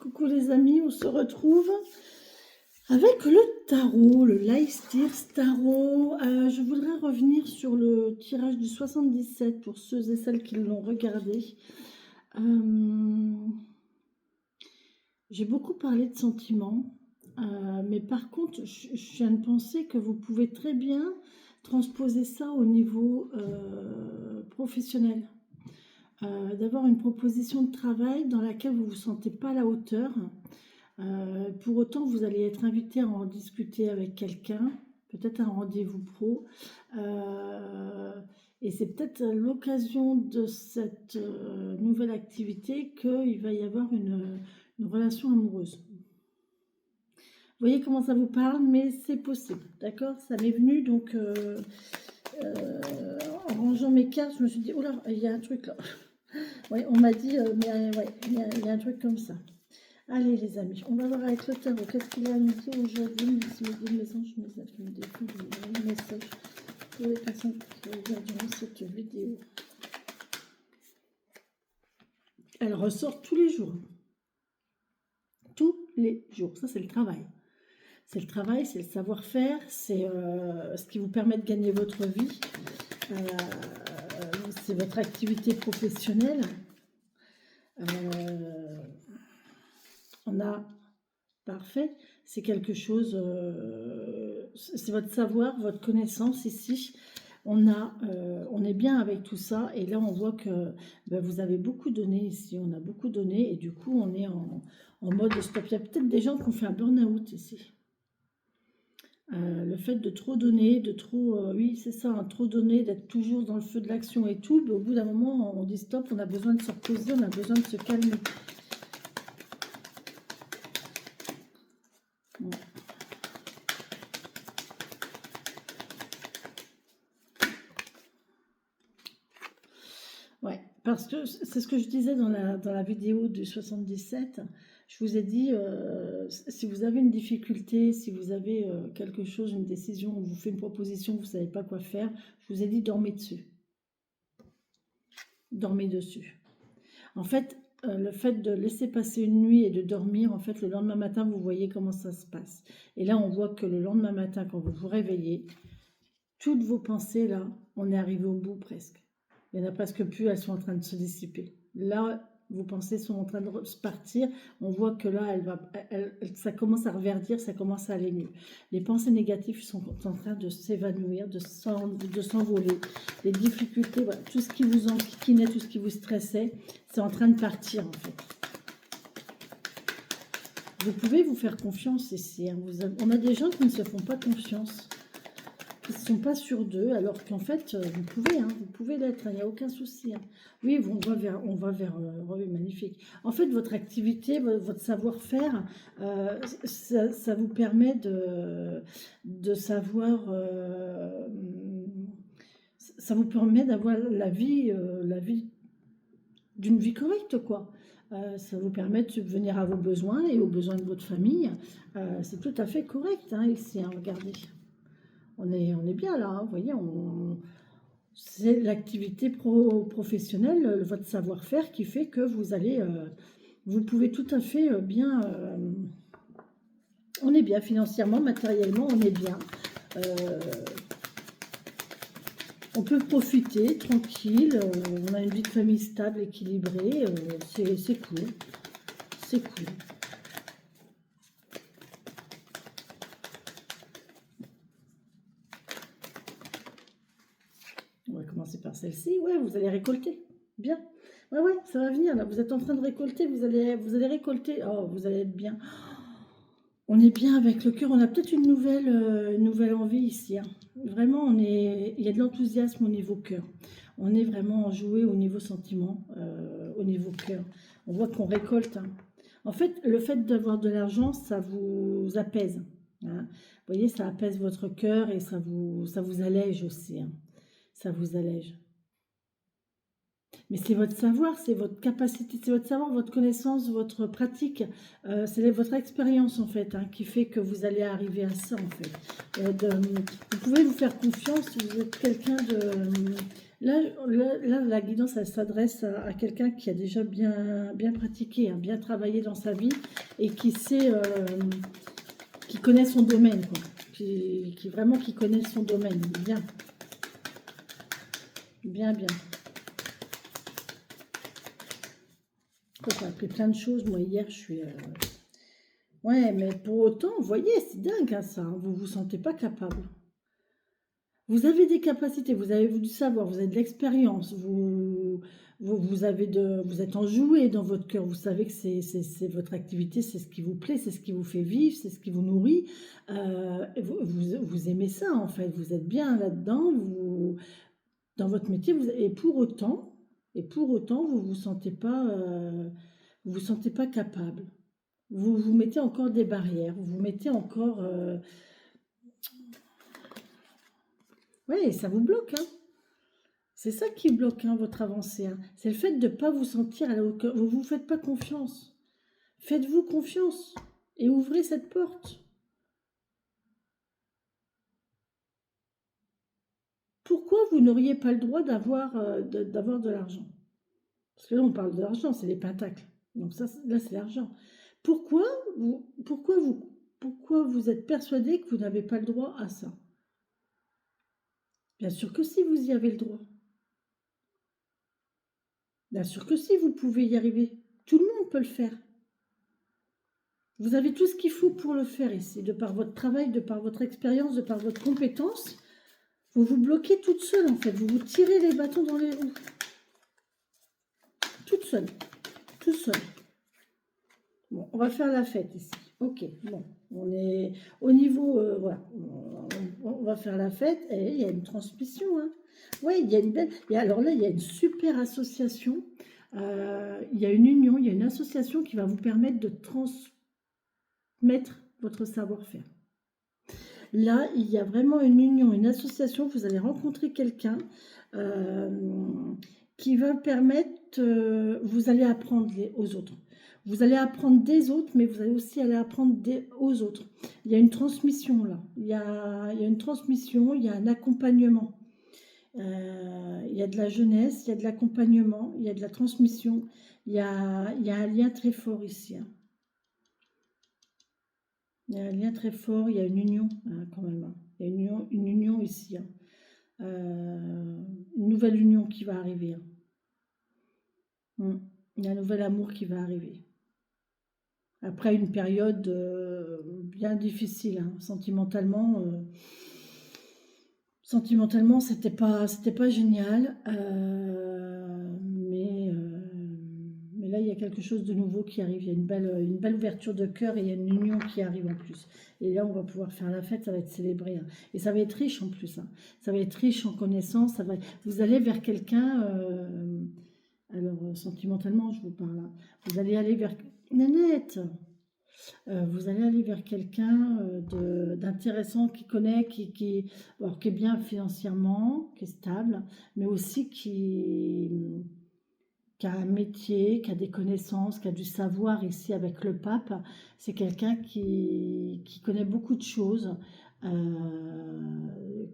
Coucou les amis, on se retrouve avec le tarot, le Life Tarot. Je voudrais revenir sur le tirage du 77 pour ceux et celles qui l'ont regardé. J'ai beaucoup parlé de sentiments, mais par contre, je viens de penser que vous pouvez très bien transposer ça au niveau professionnel. D'avoir une proposition de travail dans laquelle vous ne vous sentez pas à la hauteur. Pour autant, vous allez être invité à en discuter avec quelqu'un, peut-être un rendez-vous pro. Et c'est peut-être à l'occasion de cette nouvelle activité qu'il va y avoir une relation amoureuse. Vous voyez comment ça vous parle, mais c'est possible, d'accord? Ça m'est venu, donc en rangeant mes cartes, je me suis dit, oh là, il y a un truc là. Oui, on m'a dit, mais ouais, il y a un truc comme ça. Allez les amis, on va voir avec le tarot. Qu'est-ce qu'il a à nous dire aujourd'hui? Merci mes anges, mes affaires, mes défis, mes messages pour les personnes qui regarderont cette vidéo. Elle ressort tous les jours. Tous les jours. Ça, c'est le travail. C'est le travail, c'est le savoir-faire, c'est ce qui vous permet de gagner votre vie. C'est votre activité professionnelle. On a parfait, c'est quelque chose, c'est votre savoir, votre connaissance ici. On est bien avec tout ça, et là on voit que vous avez beaucoup donné ici, on a beaucoup donné, et du coup on est en mode stop. Il y a peut-être des gens qui ont fait un burn-out ici. Le fait de trop donner, de trop, oui c'est ça, hein, trop donner, d'être toujours dans le feu de l'action et tout, au bout d'un moment on dit stop, on a besoin de se reposer, on a besoin de se calmer. Bon. Ouais, parce que c'est ce que je disais dans la vidéo du 77. Je vous ai dit, si vous avez une difficulté, si vous avez quelque chose, une décision, on vous fait une proposition, vous ne savez pas quoi faire, je vous ai dit, dormez dessus. Dormez dessus. En fait, le fait de laisser passer une nuit et de dormir, en fait, le lendemain matin, vous voyez comment ça se passe. Et là, on voit que le lendemain matin, quand vous vous réveillez, toutes vos pensées, là, on est arrivé au bout presque. Il n'y en a presque plus, elles sont en train de se dissiper. Là, vos pensées sont en train de partir. On voit que là, ça commence à reverdir, ça commence à aller mieux. Les pensées négatives sont en train de s'évanouir, de s'envoler. Les difficultés, voilà, tout ce qui vous enquiquinait, tout ce qui vous stressait, c'est en train de partir en fait. Vous pouvez vous faire confiance ici. Hein. On a des gens qui ne se font pas confiance, qui ne sont pas sûrs d'eux, alors qu'en fait, vous pouvez l'être, il n'y a aucun souci. Hein. Oui, on va vers oui, magnifique. En fait, votre activité, votre savoir-faire, ça vous permet de savoir, ça vous permet d'avoir la vie d'une vie correcte, quoi. Ça vous permet de subvenir à vos besoins et aux besoins de votre famille. C'est tout à fait correct, hein, ici, hein, regardez. On est bien là, hein, vous voyez, c'est l'activité professionnelle, votre savoir-faire qui fait que vous pouvez tout à fait bien, on est bien financièrement, matériellement, on est bien. On peut profiter, tranquille, on a une vie de famille stable, équilibrée, c'est cool, c'est cool. On va commencer par celle-ci. Ouais, vous allez récolter. Bien. Ouais, ça va venir. Là, vous êtes en train de récolter. Vous allez récolter. Oh, vous allez être bien. On est bien avec le cœur. On a peut-être une nouvelle envie ici. Hein. Vraiment, il y a de l'enthousiasme au niveau cœur. On est vraiment enjoué au niveau sentiment, au niveau cœur. On voit qu'on récolte. Hein. En fait, le fait d'avoir de l'argent, ça vous apaise. Hein. Vous voyez, ça apaise votre cœur et ça vous allège aussi. Hein. Ça vous allège. Mais c'est votre savoir, c'est votre capacité, c'est votre savoir, votre connaissance, votre pratique, c'est votre expérience en fait, hein, qui fait que vous allez arriver à ça en fait. Vous pouvez vous faire confiance si vous êtes quelqu'un de... Là, la guidance, elle s'adresse à quelqu'un qui a déjà bien pratiqué, hein, bien travaillé dans sa vie et qui sait, qui connaît son domaine, quoi. Vraiment qui connaît son domaine. Bien, bien, bien. J'ai appris plein de choses. Moi, hier, je suis... Ouais, mais pour autant, vous voyez, c'est dingue, hein, ça. Hein, vous vous sentez pas capable. Vous avez des capacités, vous avez du savoir, vous avez de l'expérience, vous êtes enjoué dans votre cœur, vous savez que c'est votre activité, c'est ce qui vous plaît, c'est ce qui vous fait vivre, c'est ce qui vous nourrit. Et vous aimez ça, en fait, vous êtes bien là-dedans, dans votre métier, et pour autant, vous vous sentez pas capable. Vous vous mettez encore des barrières, vous vous mettez encore... ouais, ça vous bloque, hein. C'est ça qui bloque, hein, votre avancée, hein. C'est le fait de ne pas vous sentir à la hauteur. Vous ne vous faites pas confiance. Faites-vous confiance et ouvrez cette porte. Pourquoi vous n'auriez pas le droit d'avoir de l'argent? Parce que là, on parle de l'argent, c'est les pentacles. Donc ça, là, c'est l'argent. Pourquoi vous êtes persuadé que vous n'avez pas le droit à ça? Bien sûr que si, vous y avez le droit. Bien sûr que si, vous pouvez y arriver. Tout le monde peut le faire. Vous avez tout ce qu'il faut pour le faire ici, de par votre travail, de par votre expérience, de par votre compétence. Vous vous bloquez toute seule, en fait. Vous vous tirez les bâtons dans les roues. Toute seule. Tout seul. Bon, on va faire la fête ici. Ok, bon. On est au niveau... voilà. On va faire la fête. Et il y a une transmission, hein. Oui, il y a une belle... alors là, il y a une super association. Il y a une union, il y a une association qui va vous permettre de transmettre votre savoir-faire. Là, il y a vraiment une union, une association. Vous allez rencontrer quelqu'un qui va permettre, vous allez apprendre aux autres. Vous allez apprendre des autres, mais vous allez aussi aller apprendre aux autres. Il y a une transmission là. Il y a une transmission, il y a un accompagnement. Il y a de la jeunesse, il y a de l'accompagnement, il y a de la transmission. Il y a un lien très fort ici, hein. Il y a un lien très fort, il y a une union, hein, quand même, hein. Il y a une union ici, hein. Une nouvelle union qui va arriver, hein. Il y a un nouvel amour qui va arriver. Après une période bien difficile, hein, sentimentalement. Sentimentalement, c'était pas génial. Mais là, il y a quelque chose de nouveau qui arrive. Il y a une belle ouverture de cœur et il y a une union qui arrive en plus. Et là, on va pouvoir faire la fête, ça va être célébré, hein. Et ça va être riche en plus, hein. Ça va être riche en connaissances. Vous allez vers quelqu'un... alors, sentimentalement, je vous parle, hein. Vous allez aller vers... Nanette, vous allez aller vers quelqu'un d'intéressant qui connaît, alors, qui est bien financièrement, qui est stable, mais aussi qui a un métier, qui a des connaissances, qui a du savoir ici avec le pape. C'est quelqu'un qui connaît beaucoup de choses,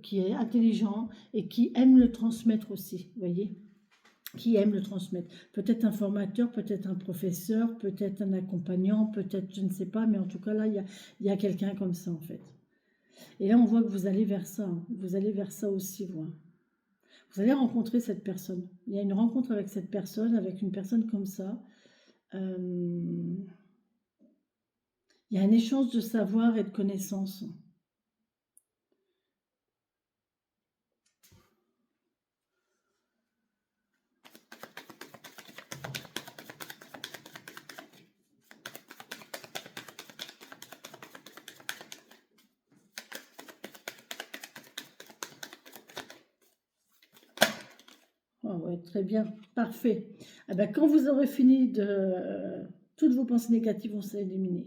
qui est intelligent et qui aime le transmettre aussi, vous voyez, qui aime le transmettre. Peut-être un formateur, peut-être un professeur, peut-être un accompagnant, peut-être, je ne sais pas, mais en tout cas là, il y a quelqu'un comme ça en fait. Et là, on voit que vous allez vers ça, hein. Vous allez vers ça aussi, vous. Vous allez rencontrer cette personne. Il y a une rencontre avec cette personne, avec une personne comme ça. Il y a un échange de savoir et de connaissances. Oh ouais, très bien, parfait. Eh ben, quand vous aurez fini toutes vos pensées négatives vont s'éliminer.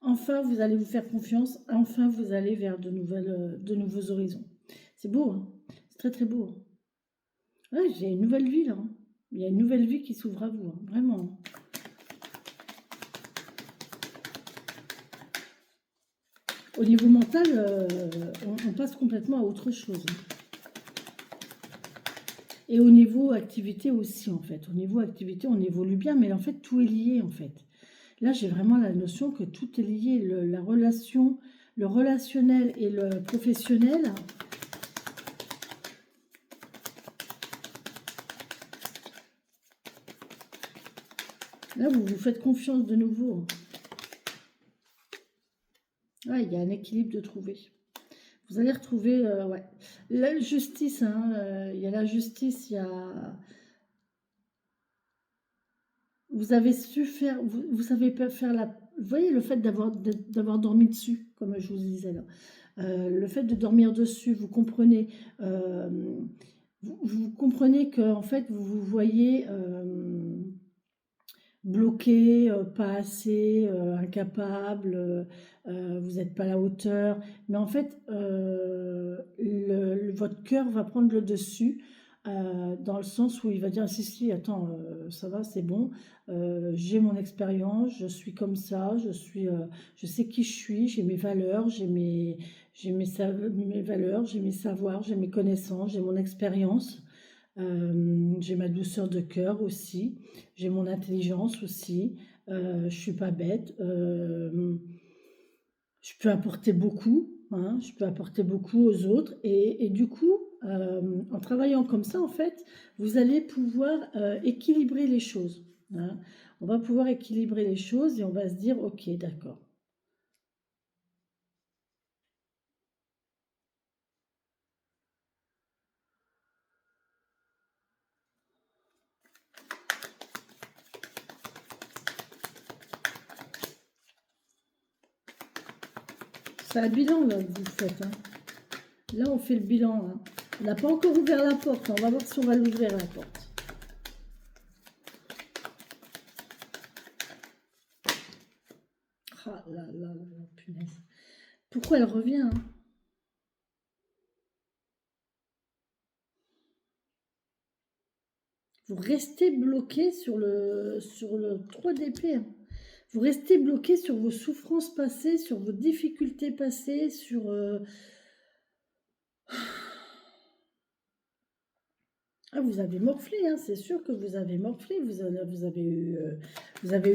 Enfin, vous allez vous faire confiance. Enfin, vous allez vers de nouveaux horizons. C'est beau, hein. C'est très très beau, hein. Ouais, j'ai une nouvelle vie là, hein. Il y a une nouvelle vie qui s'ouvre à vous, hein, vraiment. Au niveau mental, on passe complètement à autre chose, hein. Et au niveau activité aussi, en fait. Au niveau activité, on évolue bien, mais en fait, tout est lié, en fait. Là, j'ai vraiment la notion que tout est lié. La relation, le relationnel et le professionnel. Là, vous vous faites confiance de nouveau. Ouais, il y a un équilibre de trouver. Vous allez retrouver, ouais, la justice, hein, il y a la justice, il y a... Vous avez su faire, vous savez pas faire la... Vous voyez le fait d'avoir dormi dessus, comme je vous disais là. Le fait de dormir dessus, vous comprenez, euh, vous comprenez que en fait vous vous voyez bloqué, pas assez, incapable, vous n'êtes pas à la hauteur. Mais en fait, votre cœur va prendre le dessus. Dans le sens où il va dire si si attends ça va c'est bon, j'ai mon expérience, je suis comme ça, je sais qui je suis, j'ai mes valeurs, mes valeurs, j'ai mes savoirs, j'ai mes connaissances, j'ai mon expérience. J'ai ma douceur de cœur aussi, j'ai mon intelligence aussi, je suis pas bête, je peux apporter beaucoup, hein, je peux apporter beaucoup aux autres et du coup, en travaillant comme ça, en fait, vous allez pouvoir équilibrer les choses, hein. On va pouvoir équilibrer les choses et on va se dire, ok, d'accord. C'est un bilan là que vous faites, hein. Là, on fait le bilan, hein. On n'a pas encore ouvert la porte, hein. On va voir si on va l'ouvrir la porte. Ah là là là là, punaise. Pourquoi elle revient, hein? Vous restez bloqué sur le 3 d'épée, hein. Vous restez bloqué sur vos souffrances passées, sur vos difficultés passées, sur... Ah, vous avez morflé, hein, c'est sûr que vous avez morflé, vous avez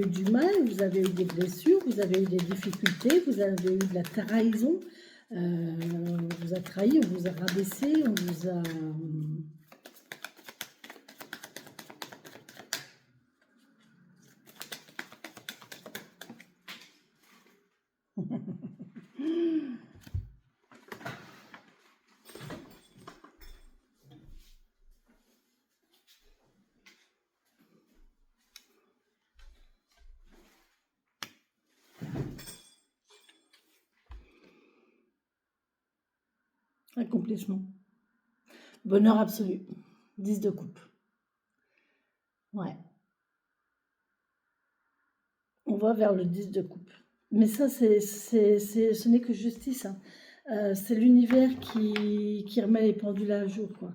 eu du mal, vous avez eu des blessures, vous avez eu des difficultés, vous avez eu de la trahison, on vous a trahi, on vous a rabaissé, on vous a... Accomplissement. Bonheur absolu. 10 de coupe. Ouais. On va vers le 10 de coupe. Mais ça, ce n'est que justice, hein. C'est l'univers qui remet les pendules à jour, quoi.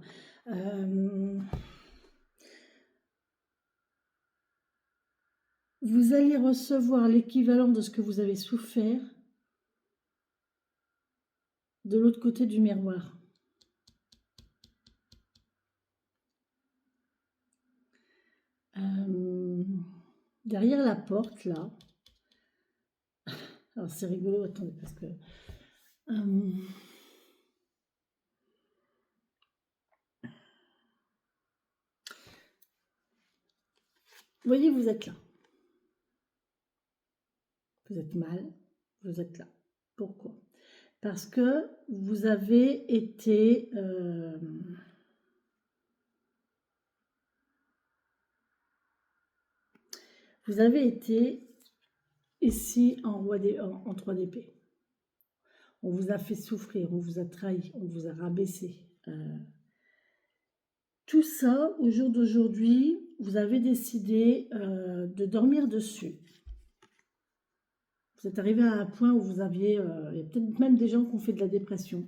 Vous allez recevoir l'équivalent de ce que vous avez souffert de l'autre côté du miroir. Derrière la porte, là. Alors, c'est rigolo, attendez, parce que... vous voyez, vous êtes là. Vous êtes mal, vous êtes là. Pourquoi? Parce que vous avez été... vous avez été ici en, en 3 d'épée. On vous a fait souffrir, on vous a trahi, on vous a rabaissé. Tout ça, au jour d'aujourd'hui, vous avez décidé de dormir dessus. Vous êtes arrivé à un point où vous aviez... il y a peut-être même des gens qui ont fait de la dépression,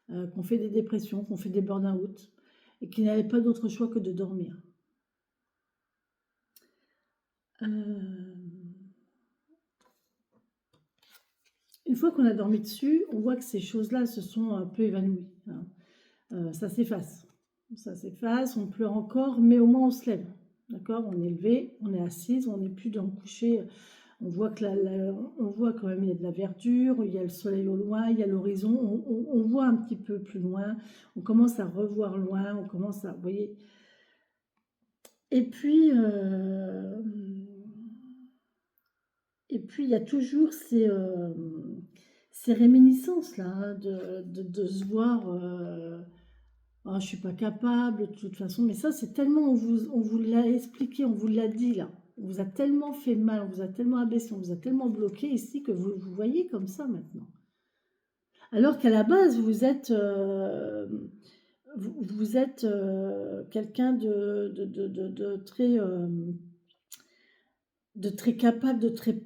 qui ont fait des dépressions, qui ont fait des burn-out, et qui n'avaient pas d'autre choix que de dormir. Une fois qu'on a dormi dessus, on voit que ces choses-là se sont un peu évanouies, hein. Ça s'efface. Ça s'efface, on pleure encore, mais au moins on se lève. D'accord? On est levé, on est assise, on n'est plus dans le coucher. On voit que on voit quand même il y a de la verdure, il y a le soleil au loin, il y a l'horizon, on voit un petit peu plus loin, on commence à revoir loin, on commence à, vous voyez. Et puis, il y a toujours ces réminiscences là, hein, de se voir. Ah, je suis pas capable de toute façon, mais ça c'est tellement, on vous l'a expliqué, on vous l'a dit là. On vous a tellement fait mal, on vous a tellement abaissé, on vous a tellement bloqué ici que vous voyez comme ça maintenant. Alors qu'à la base, vous êtes quelqu'un de très capable, de très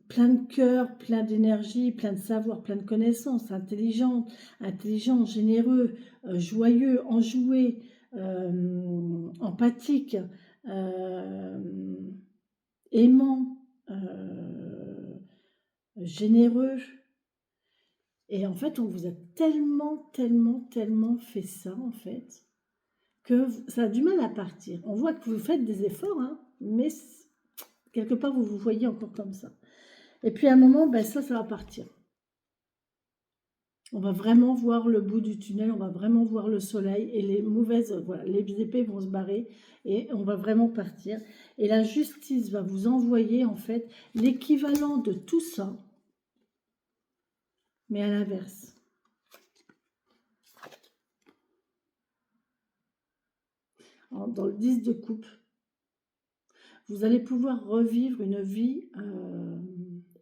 plein de cœur, plein d'énergie, plein de savoir, plein de connaissances, intelligent, généreux, joyeux, enjoué, empathique, euh, aimant, généreux. Et en fait, on vous a tellement fait ça, en fait, que ça a du mal à partir. On voit que vous faites des efforts, hein, mais quelque part, vous vous voyez encore comme ça. Et puis à un moment, ben, ça va partir. On va vraiment voir le bout du tunnel, on va vraiment voir le soleil et les mauvaises, voilà, les épées vont se barrer et on va vraiment partir. Et la justice va vous envoyer en fait l'équivalent de tout ça, mais à l'inverse. Dans le 10 de coupe, vous allez pouvoir revivre une vie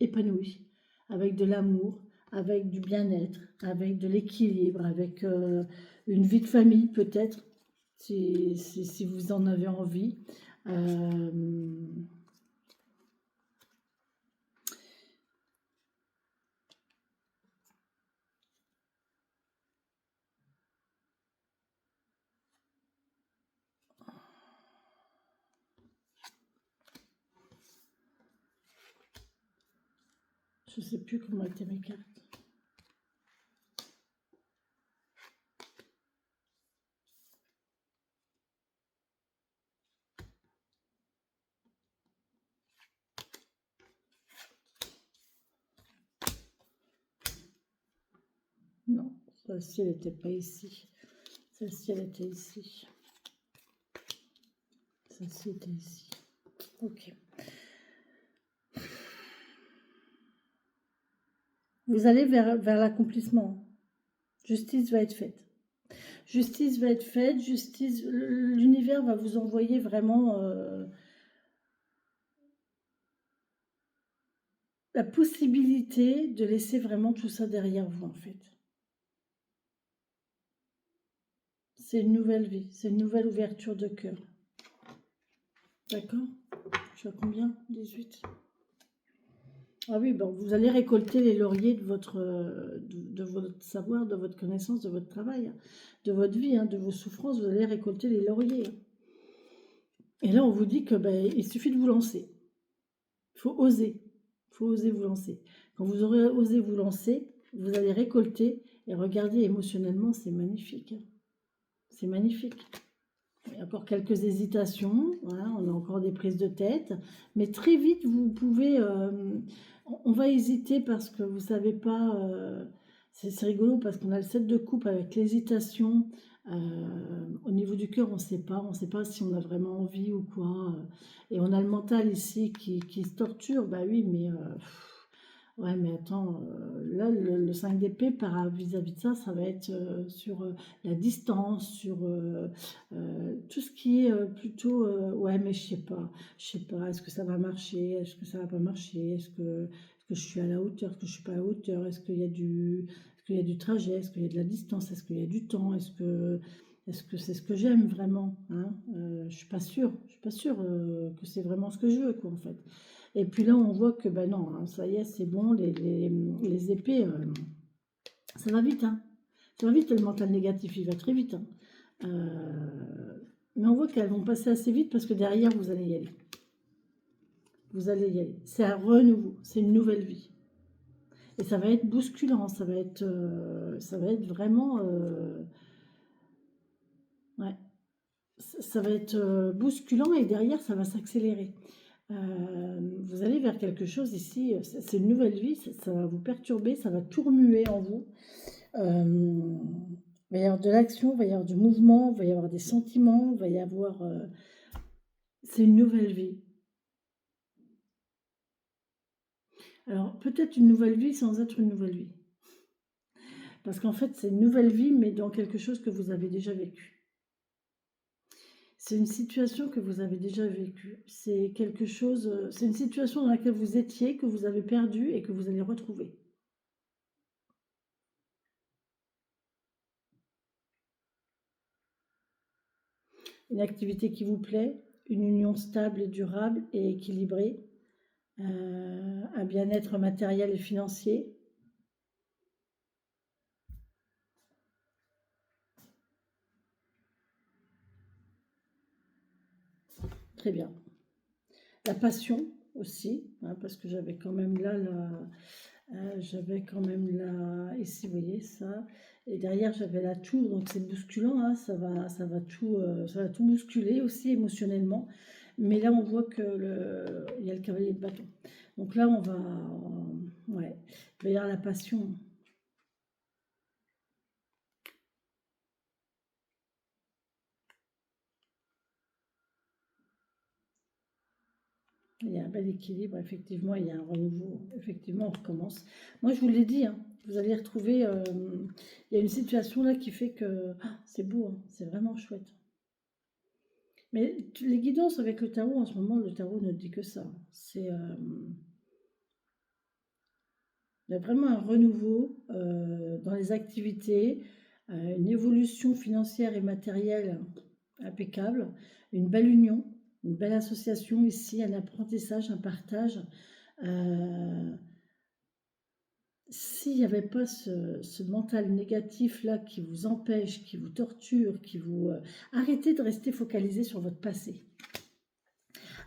épanouie, avec de l'amour, avec du bien-être, avec de l'équilibre, avec une vie de famille peut-être, si vous en avez envie. Je ne sais plus comment étaient mes cartes. Non, celle-ci, elle n'était pas ici. Celle-ci, elle était ici. Celle-ci était ici. Ok. Vous allez vers l'accomplissement. Justice va être faite. Justice va être faite. Justice, l'univers va vous envoyer vraiment la possibilité de laisser vraiment tout ça derrière vous, en fait. C'est une nouvelle vie. C'est une nouvelle ouverture de cœur. D'accord? Je suis à combien? 18. Ah oui, bon, vous allez récolter les lauriers de votre savoir, de votre connaissance, de votre travail, hein, de votre vie, hein, de vos souffrances, vous allez récolter les lauriers. Hein. Et là, on vous dit que il suffit de vous lancer. Il faut oser. Il faut oser vous lancer. Quand vous aurez osé vous lancer, vous allez récolter. Et regardez, émotionnellement, c'est magnifique. Hein. C'est magnifique. Il y a encore quelques hésitations, voilà, on a encore des prises de tête, mais très vite, vous pouvez... on va hésiter parce que vous ne savez pas... c'est rigolo parce qu'on a le 7 de coupe avec l'hésitation. Au niveau du cœur, on ne sait pas si on a vraiment envie ou quoi. Et on a le mental ici qui se torture, bah oui, mais... ouais, mais attends, là, le 5 d'épée, vis-à-vis de ça, ça va être sur la distance, sur tout ce qui est plutôt, ouais, mais je sais pas, est-ce que ça va marcher, est-ce que ça va pas marcher, est-ce que je suis à la hauteur, est-ce que je suis pas à la hauteur, est-ce qu'il y a du trajet, est-ce qu'il y a de la distance, est-ce qu'il y a du temps, est-ce que c'est ce que j'aime vraiment, hein je suis pas sûre que c'est vraiment ce que je veux, quoi, en fait. Et puis là, on voit que, ben non, hein, ça y est, c'est bon, les épées, ça va vite, hein. Ça va vite, le mental négatif, il va très vite. Hein. Mais on voit qu'elles vont passer assez vite parce que derrière, vous allez y aller. Vous allez y aller. C'est un renouveau, c'est une nouvelle vie. Et ça va être bousculant, ça va être vraiment... Ouais. Ça va être bousculant et derrière, ça va s'accélérer. Vous allez vers quelque chose ici, c'est une nouvelle vie, ça va vous perturber, ça va tout remuer en vous. Il va y avoir de l'action, il va y avoir du mouvement, il va y avoir des sentiments, il va y avoir... c'est une nouvelle vie. Alors, peut-être une nouvelle vie sans être une nouvelle vie. Parce qu'en fait, c'est une nouvelle vie, mais dans quelque chose que vous avez déjà vécu. C'est une situation que vous avez déjà vécue. C'est quelque chose, c'est une situation dans laquelle vous étiez, que vous avez perdu et que vous allez retrouver. Une activité qui vous plaît, une union stable et durable et équilibrée, un bien-être matériel et financier. Très bien. La passion aussi, hein, parce que j'avais quand même là, j'avais quand même là, ici, vous voyez ça, et derrière j'avais la tour, donc c'est bousculant, hein, ça va tout bousculer aussi émotionnellement. Mais là, on voit que il y a le cavalier de bâton. Donc là, ouais, il va y avoir la passion. Il y a un bel équilibre, effectivement, il y a un renouveau. Effectivement, on recommence. Moi, je vous l'ai dit, hein, vous allez retrouver. Il y a une situation là qui fait que c'est beau, hein, c'est vraiment chouette. Mais les guidances avec le tarot, en ce moment, le tarot ne dit que ça. Il y a vraiment un renouveau dans les activités, une évolution financière et matérielle impeccable, une belle union, une belle association ici, un apprentissage, un partage. Euh, S'il n'y avait pas ce mental négatif là qui vous empêche, qui vous torture, qui vous... arrêtez de rester focalisé sur votre passé.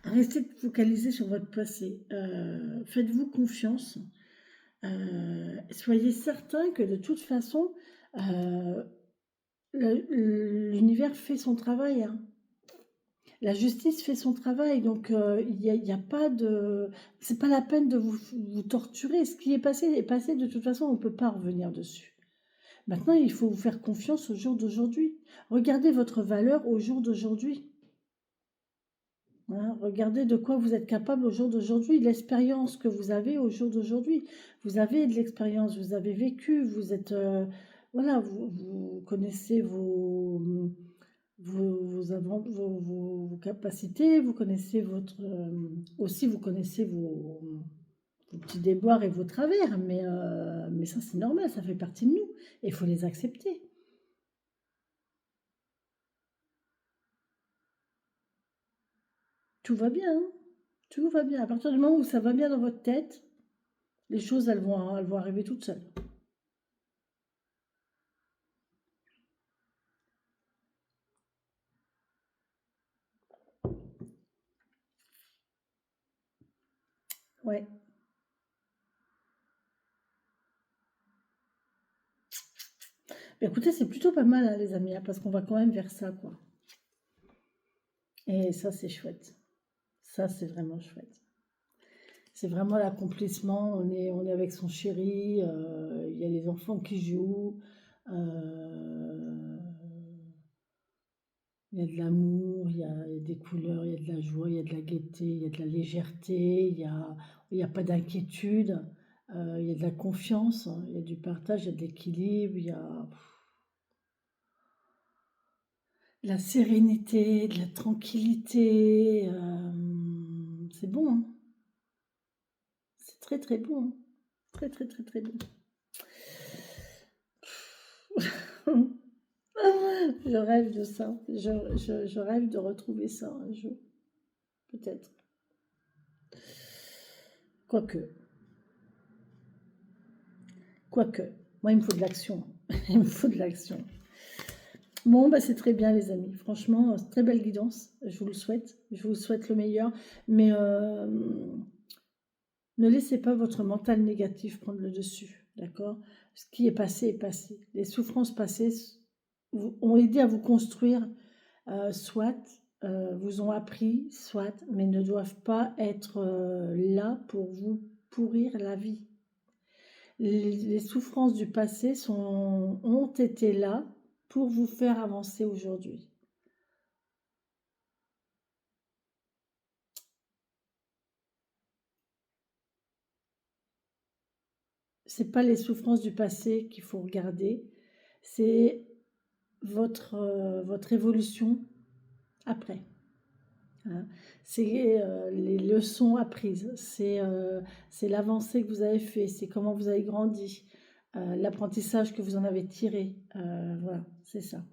Restez focalisé sur votre passé. Faites-vous confiance. Soyez certain que de toute façon, euh, l'univers fait son travail, hein. La justice fait son travail, donc il y a pas de... C'est pas la peine de vous torturer. Ce qui est passé, de toute façon, on ne peut pas revenir dessus. Maintenant, il faut vous faire confiance au jour d'aujourd'hui. Regardez votre valeur au jour d'aujourd'hui. Hein, regardez de quoi vous êtes capable au jour d'aujourd'hui, l'expérience que vous avez au jour d'aujourd'hui. Vous avez de l'expérience, vous avez vécu, vous êtes... voilà, vous connaissez vos capacités, vous connaissez votre... aussi, vous connaissez vos petits déboires et vos travers, mais ça, c'est normal, ça fait partie de nous, et il faut les accepter. Tout va bien, hein. Tout va bien. À partir du moment où ça va bien dans votre tête, les choses, elles vont arriver toutes seules. Ouais. Mais écoutez, c'est plutôt pas mal, hein, les amis, hein, parce qu'on va quand même vers ça, quoi. Et ça, c'est chouette. Ça, c'est vraiment chouette. C'est vraiment l'accomplissement. On est avec son chéri. Il y a les enfants qui jouent. euh, il y a de l'amour, il y a des couleurs, il y a de la joie, il y a de la gaieté, il y a de la légèreté, il y a pas d'inquiétude, il y a de la confiance, hein, il y a du partage, il y a de l'équilibre, il y a de la sérénité, de la tranquillité. C'est bon, hein. C'est très très bon, hein. Très très très très bon. Je rêve de ça. Je rêve de retrouver ça un jour. Peut-être. Quoique. Quoique. Moi, il me faut de l'action. Il me faut de l'action. Bon, bah, c'est très bien, les amis. Franchement, très belle guidance. Je vous le souhaite. Je vous souhaite le meilleur. Mais ne laissez pas votre mental négatif prendre le dessus. D'accord? Ce qui est passé est passé. Les souffrances passées ont aidé à vous construire, soit, vous ont appris, soit, mais ne doivent pas être, là pour vous pourrir la vie. Les souffrances du passé ont été là pour vous faire avancer aujourd'hui. C'est pas les souffrances du passé qu'il faut regarder, c'est votre évolution après, hein. C'est, les leçons apprises, c'est l'avancée que vous avez fait, c'est comment vous avez grandi, l'apprentissage que vous en avez tiré, voilà, c'est ça.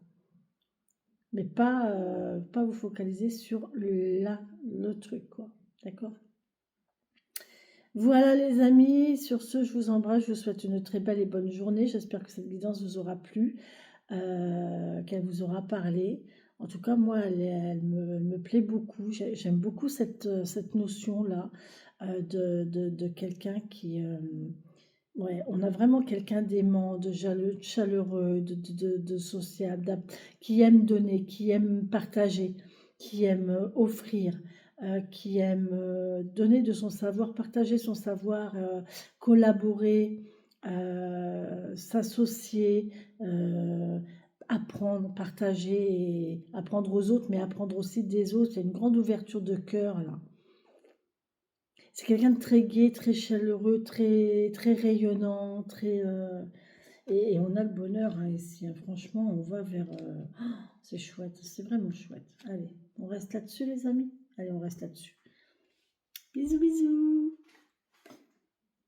Mais pas vous focaliser sur le truc, quoi. D'accord? Voilà les amis, sur ce, je vous embrasse, je vous souhaite une très belle et bonne journée. J'espère que cette guidance vous aura plu, qu'elle vous aura parlé. En tout cas, moi, elle me plaît beaucoup. J'aime beaucoup cette notion-là, de quelqu'un qui... ouais, on a vraiment quelqu'un d'aimant, de chaleureux, de sociable, qui aime donner, qui aime partager, qui aime offrir, qui aime donner de son savoir, partager son savoir, collaborer, s'associer, apprendre, partager, et apprendre aux autres, mais apprendre aussi des autres. Il y a une grande ouverture de cœur là. C'est quelqu'un de très gai, très chaleureux, très rayonnant, et on a le bonheur hein, ici, hein. Franchement, on va vers... c'est chouette, c'est vraiment chouette. Allez, on reste là-dessus les amis. Allez, on reste là-dessus. Bisous, bisous.